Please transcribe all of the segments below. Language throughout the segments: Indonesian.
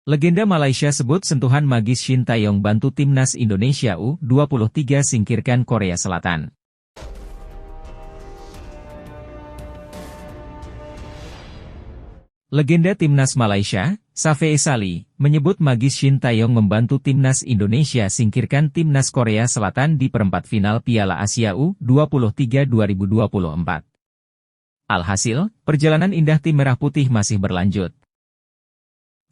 Legenda Malaysia sebut sentuhan magis Shin Taeyong bantu timnas Indonesia U23 singkirkan Korea Selatan. Legenda timnas Malaysia, Safe Esali, menyebut magis Shin Taeyong membantu timnas Indonesia singkirkan timnas Korea Selatan di perempat final Piala Asia U23 2024. Alhasil, perjalanan indah tim Merah Putih masih berlanjut.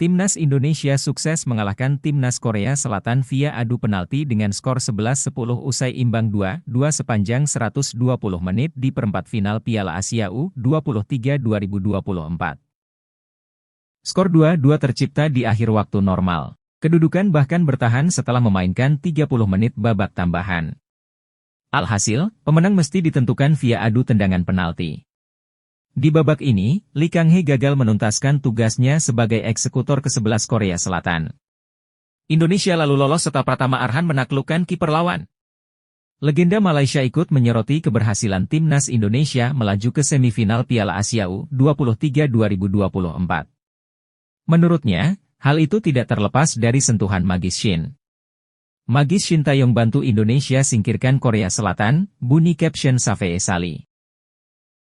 Timnas Indonesia sukses mengalahkan timnas Korea Selatan via adu penalti dengan skor 11-10 usai imbang 2-2 sepanjang 120 menit di perempat final Piala Asia U23 2024. Skor 2-2 tercipta di akhir waktu normal. Kedudukan bahkan bertahan setelah memainkan 30 menit babak tambahan. Alhasil, pemenang mesti ditentukan via adu tendangan penalti. Di babak ini, Lee Kang-hee gagal menuntaskan tugasnya sebagai eksekutor ke-11 Korea Selatan. Indonesia lalu lolos setelah Pratama Arhan menaklukkan kiper lawan. Legenda Malaysia ikut menyoroti keberhasilan timnas Indonesia melaju ke semifinal Piala Asia U23 2024. Menurutnya, hal itu tidak terlepas dari sentuhan magis Shin. Magis Shin Taeyong bantu Indonesia singkirkan Korea Selatan, bunyi caption Safe Esali.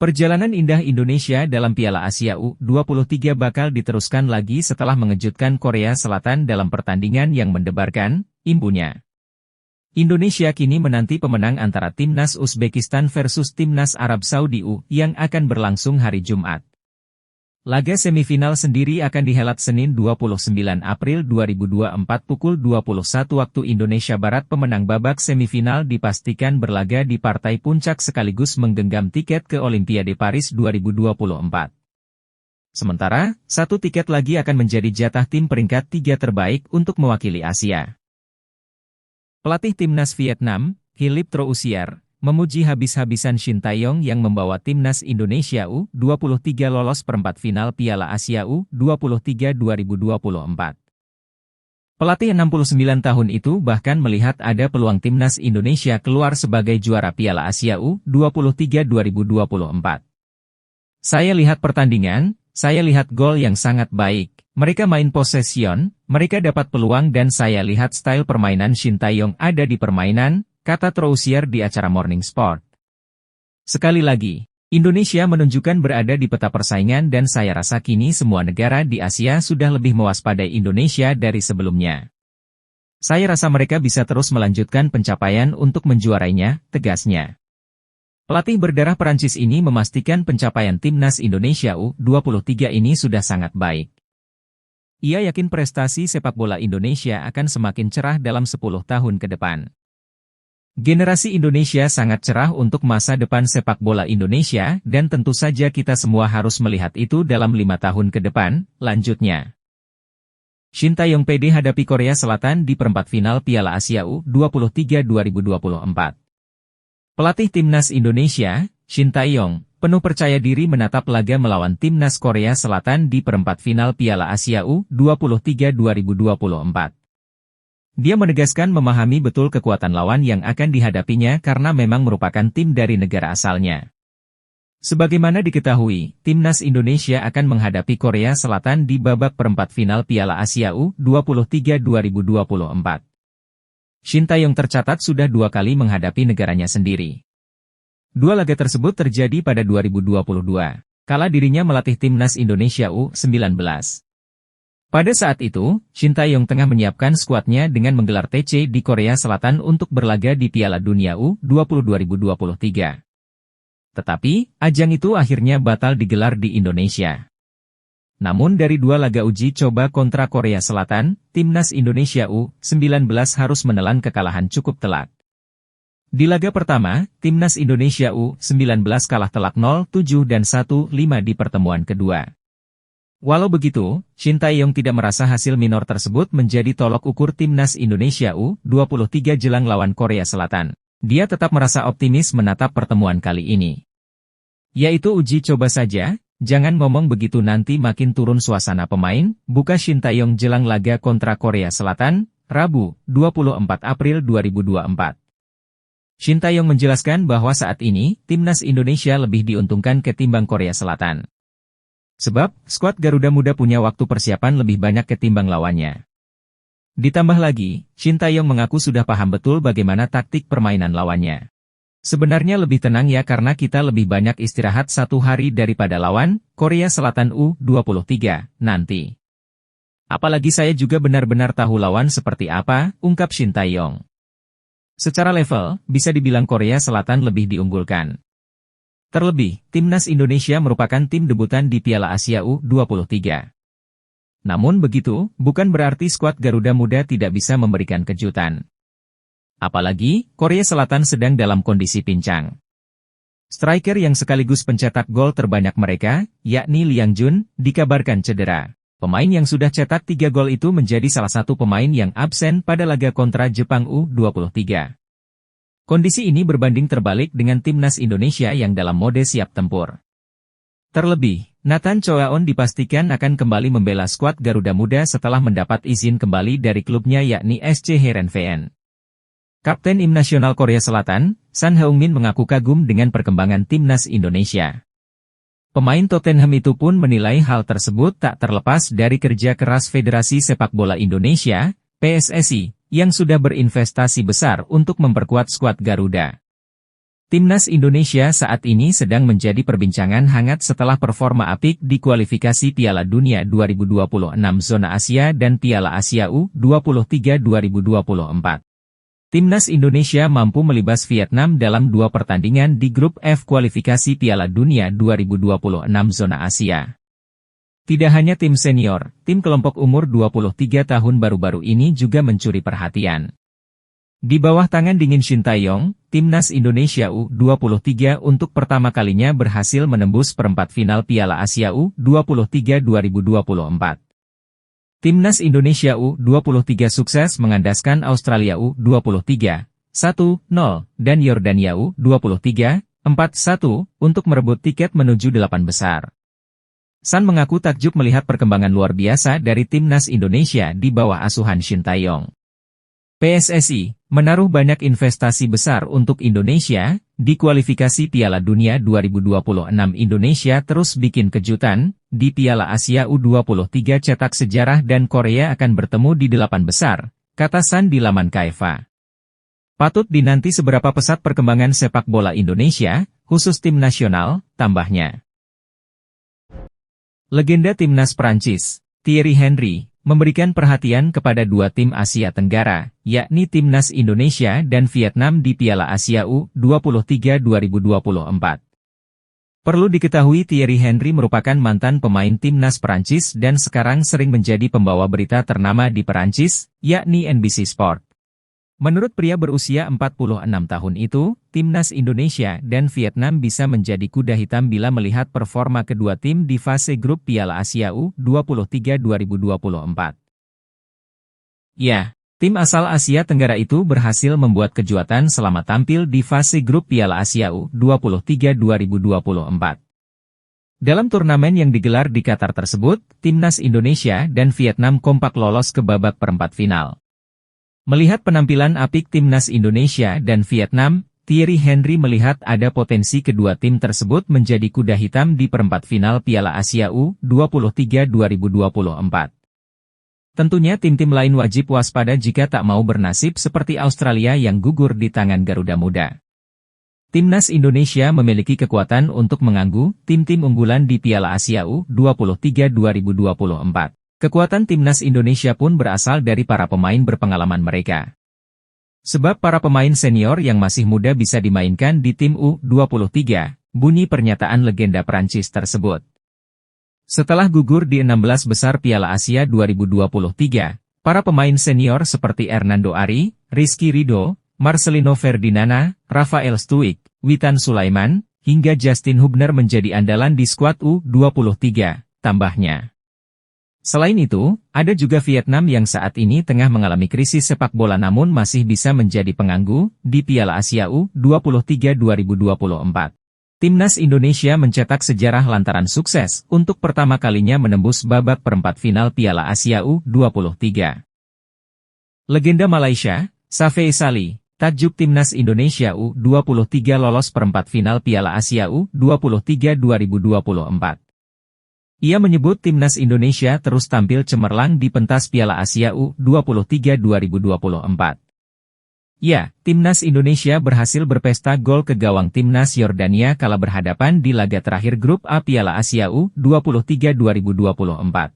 Perjalanan indah Indonesia dalam Piala Asia U23 bakal diteruskan lagi setelah mengejutkan Korea Selatan dalam pertandingan yang mendebarkan, imbunya. Indonesia kini menanti pemenang antara timnas Uzbekistan versus timnas Arab Saudi yang akan berlangsung hari Jumat. Laga semifinal sendiri akan dihelat Senin 29 April 2024 pukul 21 waktu Indonesia Barat. Pemenang babak semifinal dipastikan berlaga di partai puncak sekaligus menggenggam tiket ke Olimpiade Paris 2024. Sementara, satu tiket lagi akan menjadi jatah tim peringkat 3 terbaik untuk mewakili Asia. Pelatih timnas Vietnam, Philippe Troussier, memuji habis-habisan Shin Taeyong yang membawa timnas Indonesia U23 lolos perempat final Piala Asia U23 2024. Pelatih 69 tahun itu bahkan melihat ada peluang timnas Indonesia keluar sebagai juara Piala Asia U23 2024. Saya lihat pertandingan, saya lihat gol yang sangat baik, mereka main possession, mereka dapat peluang dan saya lihat style permainan Shin Taeyong ada di permainan, kata Troussier di acara Morning Sport. Sekali lagi, Indonesia menunjukkan berada di peta persaingan dan saya rasa kini semua negara di Asia sudah lebih mewaspadai Indonesia dari sebelumnya. Saya rasa mereka bisa terus melanjutkan pencapaian untuk menjuarainya, tegasnya. Pelatih berdarah Perancis ini memastikan pencapaian timnas Indonesia U23 ini sudah sangat baik. Ia yakin prestasi sepak bola Indonesia akan semakin cerah dalam 10 tahun ke depan. Generasi Indonesia sangat cerah untuk masa depan sepak bola Indonesia dan tentu saja kita semua harus melihat itu dalam 5 tahun ke depan, lanjutnya. Shin Taeyong pede hadapi Korea Selatan di perempat final Piala Asia U23 2024. Pelatih timnas Indonesia, Shin Taeyong, penuh percaya diri menatap laga melawan timnas Korea Selatan di perempat final Piala Asia U23 2024. Dia menegaskan memahami betul kekuatan lawan yang akan dihadapinya karena memang merupakan tim dari negara asalnya. Sebagaimana diketahui, timnas Indonesia akan menghadapi Korea Selatan di babak perempat final Piala Asia U23 2024. Shin Taeyong tercatat sudah 2 kali menghadapi negaranya sendiri. 2 laga tersebut terjadi pada 2022, kala dirinya melatih timnas Indonesia U19. Pada saat itu, Shin Taeyong tengah menyiapkan skuadnya dengan menggelar TC di Korea Selatan untuk berlaga di Piala Dunia U20 2023. Tetapi, ajang itu akhirnya batal digelar di Indonesia. Namun dari 2 laga uji coba kontra Korea Selatan, timnas Indonesia U19 harus menelan kekalahan cukup telak. Di laga pertama, timnas Indonesia U19 kalah telak 0-7 dan 1-5 di pertemuan kedua. Walau begitu, Shin Taeyong tidak merasa hasil minor tersebut menjadi tolok ukur timnas Indonesia U23 jelang lawan Korea Selatan. Dia tetap merasa optimis menatap pertemuan kali ini. Yaitu uji coba saja, jangan ngomong begitu nanti makin turun suasana pemain, buka Shin Taeyong jelang laga kontra Korea Selatan, Rabu, 24 April 2024. Shin Taeyong menjelaskan bahwa saat ini, timnas Indonesia lebih diuntungkan ketimbang Korea Selatan. Sebab, skuad Garuda Muda punya waktu persiapan lebih banyak ketimbang lawannya. Ditambah lagi, Shin Tae-yong mengaku sudah paham betul bagaimana taktik permainan lawannya. Sebenarnya lebih tenang ya karena kita lebih banyak istirahat 1 hari daripada lawan, Korea Selatan U23, nanti. Apalagi saya juga benar-benar tahu lawan seperti apa, ungkap Shin Tae-yong. Secara level, bisa dibilang Korea Selatan lebih diunggulkan. Terlebih, Timnas Indonesia merupakan tim debutan di Piala Asia U23. Namun begitu, bukan berarti skuad Garuda Muda tidak bisa memberikan kejutan. Apalagi, Korea Selatan sedang dalam kondisi pincang. Striker yang sekaligus pencetak gol terbanyak mereka, yakni Liang Jun, dikabarkan cedera. Pemain yang sudah cetak 3 gol itu menjadi salah satu pemain yang absen pada laga kontra Jepang U23. Kondisi ini berbanding terbalik dengan Timnas Indonesia yang dalam mode siap tempur. Terlebih, Nathan Choaon dipastikan akan kembali membela skuad Garuda Muda setelah mendapat izin kembali dari klubnya yakni SC Heerenveen. Kapten Tim Nasional Korea Selatan, Son Heung-min mengaku kagum dengan perkembangan Timnas Indonesia. Pemain Tottenham itu pun menilai hal tersebut tak terlepas dari kerja keras Federasi Sepak Bola Indonesia, PSSI, yang sudah berinvestasi besar untuk memperkuat skuad Garuda. Timnas Indonesia saat ini sedang menjadi perbincangan hangat setelah performa apik di kualifikasi Piala Dunia 2026 Zona Asia dan Piala Asia U23 2024. Timnas Indonesia mampu melibas Vietnam dalam 2 pertandingan di grup F kualifikasi Piala Dunia 2026 Zona Asia. Tidak hanya tim senior, tim kelompok umur 23 tahun baru-baru ini juga mencuri perhatian. Di bawah tangan dingin Shin Tae-yong, Timnas Indonesia U23 untuk pertama kalinya berhasil menembus perempat final Piala Asia U23 2024. Timnas Indonesia U23 sukses mengandaskan Australia U23, 1-0, dan Yordania U23, 4-1, untuk merebut tiket menuju 8 besar. Son mengaku takjub melihat perkembangan luar biasa dari Timnas Indonesia di bawah asuhan Shin Tae-yong. PSSI menaruh banyak investasi besar untuk Indonesia, di kualifikasi Piala Dunia 2026 Indonesia terus bikin kejutan, di Piala Asia U23 cetak sejarah dan Korea akan bertemu di 8 besar, kata Son di laman KFA. Patut dinanti seberapa pesat perkembangan sepak bola Indonesia, khusus tim nasional, tambahnya. Legenda Timnas Prancis, Thierry Henry, memberikan perhatian kepada 2 tim Asia Tenggara, yakni Timnas Indonesia dan Vietnam di Piala Asia U23 2024. Perlu diketahui Thierry Henry merupakan mantan pemain Timnas Perancis dan sekarang sering menjadi pembawa berita ternama di Perancis, yakni NBC Sport. Menurut pria berusia 46 tahun itu, Timnas Indonesia dan Vietnam bisa menjadi kuda hitam bila melihat performa kedua tim di fase grup Piala Asia U23 2024. Ya, tim asal Asia Tenggara itu berhasil membuat kejutan selama tampil di fase grup Piala Asia U23 2024. Dalam turnamen yang digelar di Qatar tersebut, Timnas Indonesia dan Vietnam kompak lolos ke babak perempat final. Melihat penampilan apik Timnas Indonesia dan Vietnam, Thierry Henry melihat ada potensi kedua tim tersebut menjadi kuda hitam di perempat final Piala Asia U23 2024. Tentunya tim-tim lain wajib waspada jika tak mau bernasib seperti Australia yang gugur di tangan Garuda Muda. Timnas Indonesia memiliki kekuatan untuk mengganggu tim-tim unggulan di Piala Asia U23 2024. Kekuatan Timnas Indonesia pun berasal dari para pemain berpengalaman mereka. Sebab para pemain senior yang masih muda bisa dimainkan di tim U23, bunyi pernyataan legenda Prancis tersebut. Setelah gugur di 16 besar Piala Asia 2023, para pemain senior seperti Hernando Ari, Rizky Ridho, Marcelino Ferdinand, Rafael Stuik, Witan Sulaiman, hingga Justin Hubner menjadi andalan di skuad U23, tambahnya. Selain itu, ada juga Vietnam yang saat ini tengah mengalami krisis sepak bola namun masih bisa menjadi pengganggu di Piala Asia U23 2024. Timnas Indonesia mencetak sejarah lantaran sukses untuk pertama kalinya menembus babak perempat final Piala Asia U23. Legenda Malaysia, Safei Sali, tajuk Timnas Indonesia U23 lolos perempat final Piala Asia U23 2024. Ia menyebut timnas Indonesia terus tampil cemerlang di pentas Piala Asia U23 2024. Ya, timnas Indonesia berhasil berpesta gol ke gawang timnas Yordania kala berhadapan di laga terakhir grup A Piala Asia U23 2024.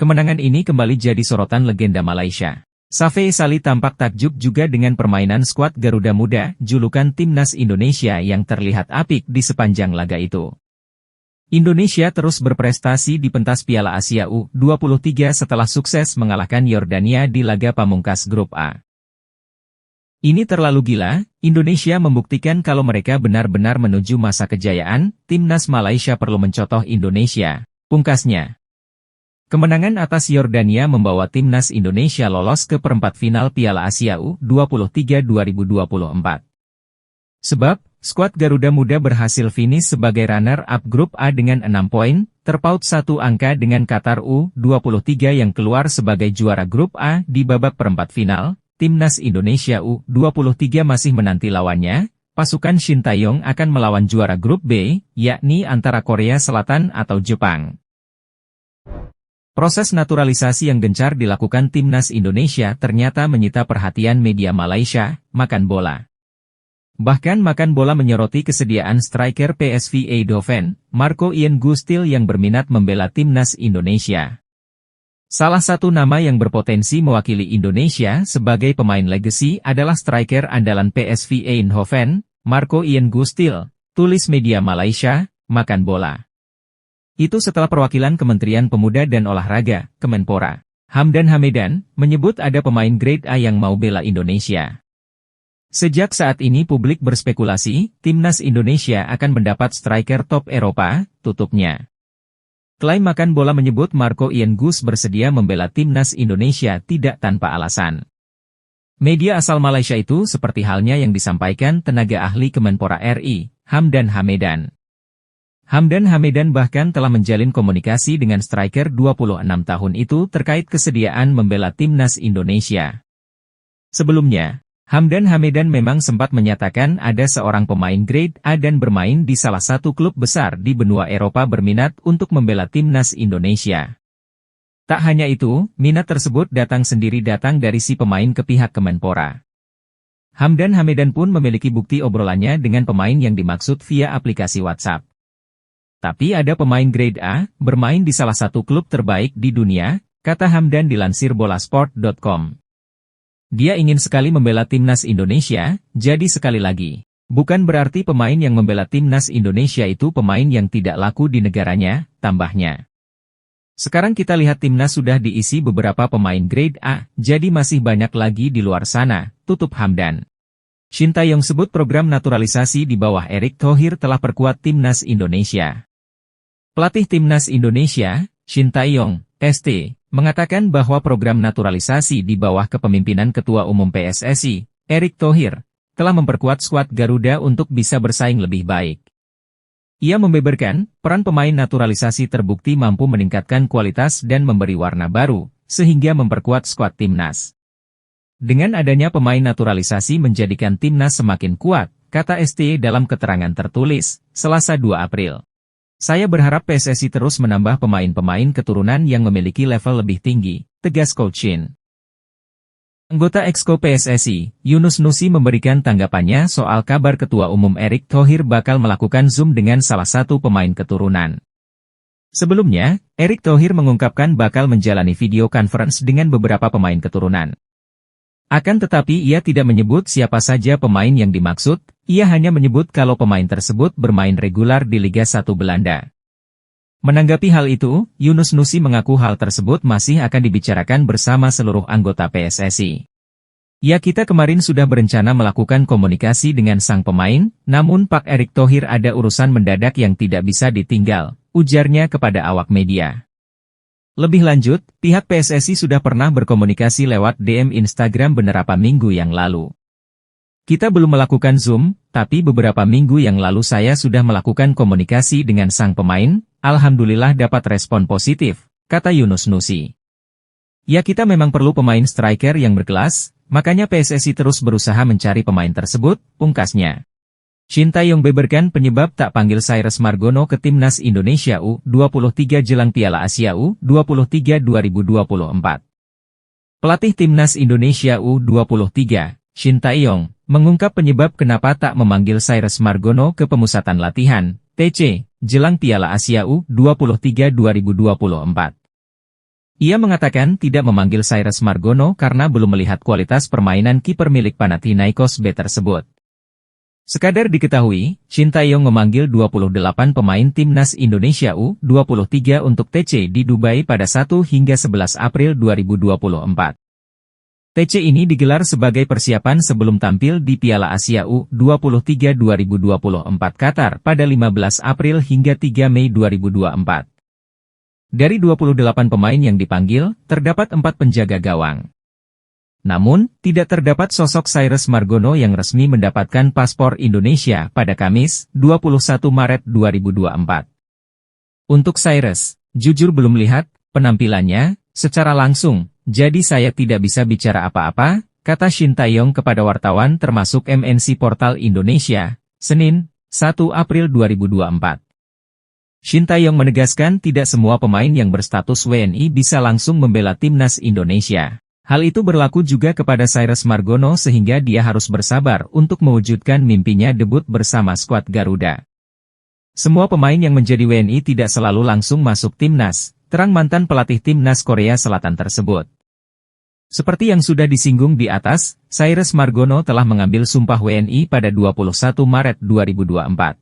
Kemenangan ini kembali jadi sorotan legenda Malaysia. Safei Salih tampak takjub juga dengan permainan skuad Garuda Muda, julukan timnas Indonesia yang terlihat apik di sepanjang laga itu. Indonesia terus berprestasi di pentas Piala Asia U23 setelah sukses mengalahkan Yordania di laga pamungkas grup A. Ini terlalu gila, Indonesia membuktikan kalau mereka benar-benar menuju masa kejayaan, timnas Malaysia perlu mencontoh Indonesia, pungkasnya. Kemenangan atas Yordania membawa timnas Indonesia lolos ke perempat final Piala Asia U23 2024. Sebab, skuad Garuda Muda berhasil finish sebagai runner-up grup A dengan 6 poin, terpaut satu angka dengan Qatar U23 yang keluar sebagai juara grup A di babak perempat final. Timnas Indonesia U23 masih menanti lawannya, pasukan Sintayong akan melawan juara grup B, yakni antara Korea Selatan atau Jepang. Proses naturalisasi yang gencar dilakukan timnas Indonesia ternyata menyita perhatian media Malaysia, Makan Bola. Bahkan Makan Bola menyoroti kesediaan striker PSV Eindhoven, Marco Ian Gustil yang berminat membela timnas Indonesia. Salah satu nama yang berpotensi mewakili Indonesia sebagai pemain legacy adalah striker andalan PSV Eindhoven, Marco Ian Gustil, tulis media Malaysia, Makan Bola. Itu setelah perwakilan Kementerian Pemuda dan Olahraga, Kemenpora, Hamdan Hamedan, menyebut ada pemain grade A yang mau bela Indonesia. Sejak saat ini publik berspekulasi, timnas Indonesia akan mendapat striker top Eropa, tutupnya. Klaim Makan Bola menyebut Marco Ian Gus bersedia membela timnas Indonesia tidak tanpa alasan. Media asal Malaysia itu seperti halnya yang disampaikan tenaga ahli Kemenpora RI, Hamdan Hamedan. Hamdan Hamedan bahkan telah menjalin komunikasi dengan striker 26 tahun itu terkait kesediaan membela timnas Indonesia. Sebelumnya, Hamdan Hamedan memang sempat menyatakan ada seorang pemain grade A dan bermain di salah satu klub besar di benua Eropa berminat untuk membela timnas Indonesia. Tak hanya itu, minat tersebut datang dari si pemain ke pihak Kemenpora. Hamdan Hamedan pun memiliki bukti obrolannya dengan pemain yang dimaksud via aplikasi WhatsApp. Tapi ada pemain grade A, bermain di salah satu klub terbaik di dunia, kata Hamdan dilansir bolasport.com. Dia ingin sekali membela timnas Indonesia, jadi sekali lagi, bukan berarti pemain yang membela timnas Indonesia itu pemain yang tidak laku di negaranya, tambahnya. Sekarang kita lihat timnas sudah diisi beberapa pemain grade A, jadi masih banyak lagi di luar sana, tutup Hamdan. Sintayong sebut program naturalisasi di bawah Erick Thohir telah perkuat timnas Indonesia. Pelatih timnas Indonesia, Sintayong, ST, mengatakan bahwa program naturalisasi di bawah kepemimpinan Ketua Umum PSSI, Erick Thohir, telah memperkuat skuad Garuda untuk bisa bersaing lebih baik. Ia membeberkan, peran pemain naturalisasi terbukti mampu meningkatkan kualitas dan memberi warna baru, sehingga memperkuat skuad timnas. Dengan adanya pemain naturalisasi menjadikan timnas semakin kuat, kata ST dalam keterangan tertulis, Selasa 2 April. Saya berharap PSSI terus menambah pemain-pemain keturunan yang memiliki level lebih tinggi, tegas Coach Shin. Anggota Exco PSSI, Yunus Nusi memberikan tanggapannya soal kabar Ketua Umum Erick Thohir bakal melakukan Zoom dengan salah satu pemain keturunan. Sebelumnya, Erick Thohir mengungkapkan bakal menjalani video conference dengan beberapa pemain keturunan. Akan tetapi ia tidak menyebut siapa saja pemain yang dimaksud, ia hanya menyebut kalau pemain tersebut bermain regular di Liga 1 Belanda. Menanggapi hal itu, Yunus Nusi mengaku hal tersebut masih akan dibicarakan bersama seluruh anggota PSSI. Ya, kita kemarin sudah berencana melakukan komunikasi dengan sang pemain, namun Pak Erick Thohir ada urusan mendadak yang tidak bisa ditinggal, ujarnya kepada awak media. Lebih lanjut, pihak PSSI sudah pernah berkomunikasi lewat DM Instagram beberapa minggu yang lalu. Kita belum melakukan Zoom, tapi beberapa minggu yang lalu saya sudah melakukan komunikasi dengan sang pemain, alhamdulillah dapat respon positif, kata Yunus Nusi. Ya, kita memang perlu pemain striker yang berkelas, makanya PSSI terus berusaha mencari pemain tersebut, pungkasnya. Shin Tae-yong beberkan penyebab tak panggil Cyrus Margono ke timnas Indonesia U23 jelang Piala Asia U23 2024. Pelatih timnas Indonesia U23, Shin Tae-yong, mengungkap penyebab kenapa tak memanggil Cyrus Margono ke pemusatan latihan, TC, jelang Piala Asia U23 2024. Ia mengatakan tidak memanggil Cyrus Margono karena belum melihat kualitas permainan kiper milik Panathinaikos B tersebut. Sekadar diketahui, Shin Tae-yong memanggil 28 pemain timnas Indonesia U23 untuk TC di Dubai pada 1 hingga 11 April 2024. TC ini digelar sebagai persiapan sebelum tampil di Piala Asia U23 2024 Qatar pada 15 April hingga 3 Mei 2024. Dari 28 pemain yang dipanggil, terdapat 4 penjaga gawang. Namun, tidak terdapat sosok Cyrus Margono yang resmi mendapatkan paspor Indonesia pada Kamis, 21 Maret 2024. Untuk Cyrus, jujur belum lihat penampilannya secara langsung, jadi saya tidak bisa bicara apa-apa, kata Shin Tae-yong kepada wartawan termasuk MNC Portal Indonesia, Senin, 1 April 2024. Shin Tae-yong menegaskan tidak semua pemain yang berstatus WNI bisa langsung membela timnas Indonesia. Hal itu berlaku juga kepada Cyrus Margono sehingga dia harus bersabar untuk mewujudkan mimpinya debut bersama skuad Garuda. Semua pemain yang menjadi WNI tidak selalu langsung masuk timnas, terang mantan pelatih timnas Korea Selatan tersebut. Seperti yang sudah disinggung di atas, Cyrus Margono telah mengambil sumpah WNI pada 21 Maret 2024.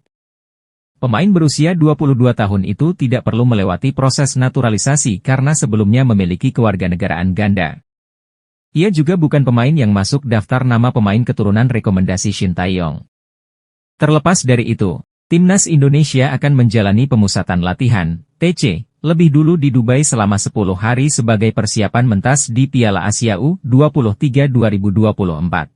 Pemain berusia 22 tahun itu tidak perlu melewati proses naturalisasi karena sebelumnya memiliki kewarganegaraan ganda. Ia juga bukan pemain yang masuk daftar nama pemain keturunan rekomendasi Shin Tae-yong. Terlepas dari itu, timnas Indonesia akan menjalani pemusatan latihan, TC, lebih dulu di Dubai selama 10 hari sebagai persiapan mentas di Piala Asia U23 2024.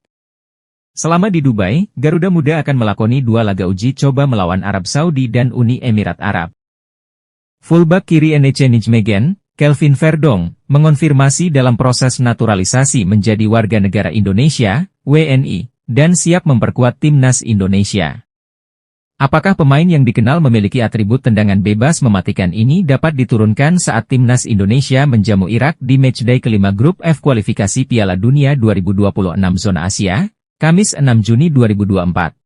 Selama di Dubai, Garuda Muda akan melakoni 2 laga uji coba melawan Arab Saudi dan Uni Emirat Arab. Fullback kiri NEC Nijmegen, Kelvin Verdong, mengonfirmasi dalam proses naturalisasi menjadi warga negara Indonesia, WNI, dan siap memperkuat timnas Indonesia. Apakah pemain yang dikenal memiliki atribut tendangan bebas mematikan ini dapat diturunkan saat timnas Indonesia menjamu Irak di matchday kelima grup F kualifikasi Piala Dunia 2026 zona Asia, Kamis 6 Juni 2024?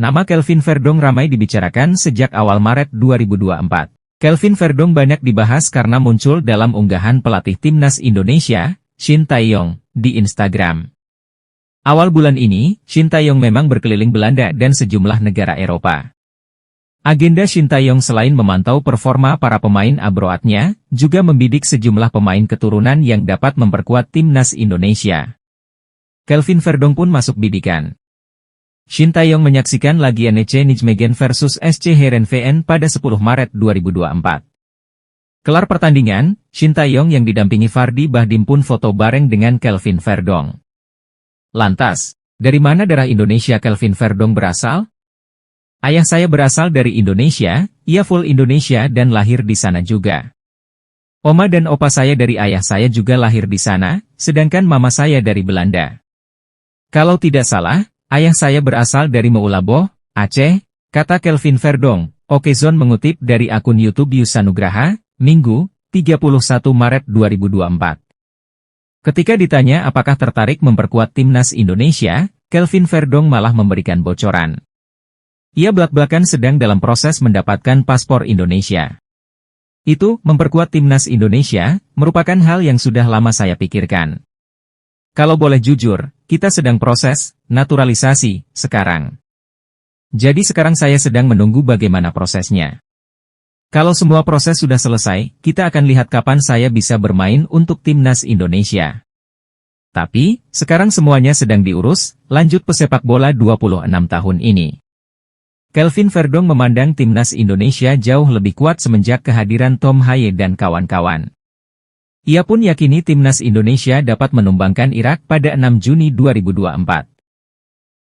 Nama Kelvin Verdong ramai dibicarakan sejak awal Maret 2024. Kelvin Verdong banyak dibahas karena muncul dalam unggahan pelatih timnas Indonesia, Shin Tae-yong, di Instagram. Awal bulan ini, Shin Tae-yong memang berkeliling Belanda dan sejumlah negara Eropa. Agenda Shin Tae-yong selain memantau performa para pemain abroadnya, juga membidik sejumlah pemain keturunan yang dapat memperkuat timnas Indonesia. Kelvin Verdong pun masuk bidikan. Shin Tae-yong menyaksikan laga NEC Nijmegen versus SC Heerenveen pada 10 Maret 2024. Kelar pertandingan, Shin Tae-yong yang didampingi Fardi Bahdim pun foto bareng dengan Kelvin Verdong. Lantas, dari mana darah Indonesia Kelvin Verdong berasal? Ayah saya berasal dari Indonesia, ia full Indonesia dan lahir di sana juga. Oma dan opa saya dari ayah saya juga lahir di sana, sedangkan mama saya dari Belanda. Kalau tidak salah, ayah saya berasal dari Meulaboh, Aceh, kata Kelvin Verdong. Okezone mengutip dari akun YouTube Yusanugraha, Minggu, 31 Maret 2024. Ketika ditanya apakah tertarik memperkuat timnas Indonesia, Kelvin Verdong malah memberikan bocoran. Ia belak-belakan sedang dalam proses mendapatkan paspor Indonesia. Itu, memperkuat timnas Indonesia, merupakan hal yang sudah lama saya pikirkan. Kalau boleh jujur, kita sedang proses naturalisasi sekarang. Jadi sekarang saya sedang menunggu bagaimana prosesnya. Kalau semua proses sudah selesai, kita akan lihat kapan saya bisa bermain untuk timnas Indonesia. Tapi, sekarang semuanya sedang diurus, lanjut pesepak bola 26 tahun ini. Kelvin Verdong memandang timnas Indonesia jauh lebih kuat semenjak kehadiran Tom Haye dan kawan-kawan. Ia pun yakini timnas Indonesia dapat menumbangkan Irak pada 6 Juni 2024.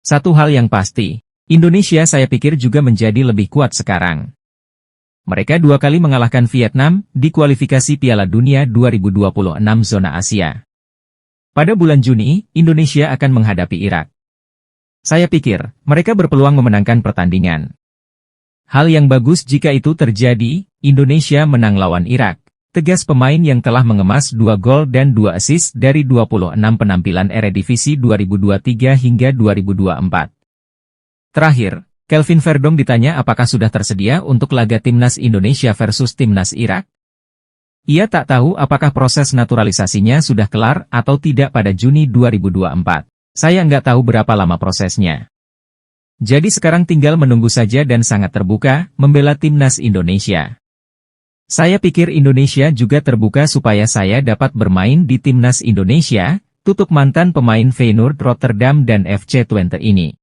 Satu hal yang pasti, Indonesia saya pikir juga menjadi lebih kuat sekarang. Mereka 2 kali mengalahkan Vietnam di kualifikasi Piala Dunia 2026 zona Asia. Pada bulan Juni, Indonesia akan menghadapi Irak. Saya pikir, mereka berpeluang memenangkan pertandingan. Hal yang bagus jika itu terjadi, Indonesia menang lawan Irak. Tegas pemain yang telah mengemas 2 gol dan 2 assist dari 26 penampilan Eredivisie 2023 hingga 2024. Terakhir, Kelvin Verdong ditanya apakah sudah tersedia untuk laga Timnas Indonesia versus Timnas Irak. Ia tak tahu apakah proses naturalisasinya sudah kelar atau tidak pada Juni 2024. Saya nggak tahu berapa lama prosesnya. Jadi sekarang tinggal menunggu saja dan sangat terbuka, membela Timnas Indonesia. Saya pikir Indonesia juga terbuka supaya saya dapat bermain di Timnas Indonesia, tutup mantan pemain Feyenoord Rotterdam dan FC Twente ini.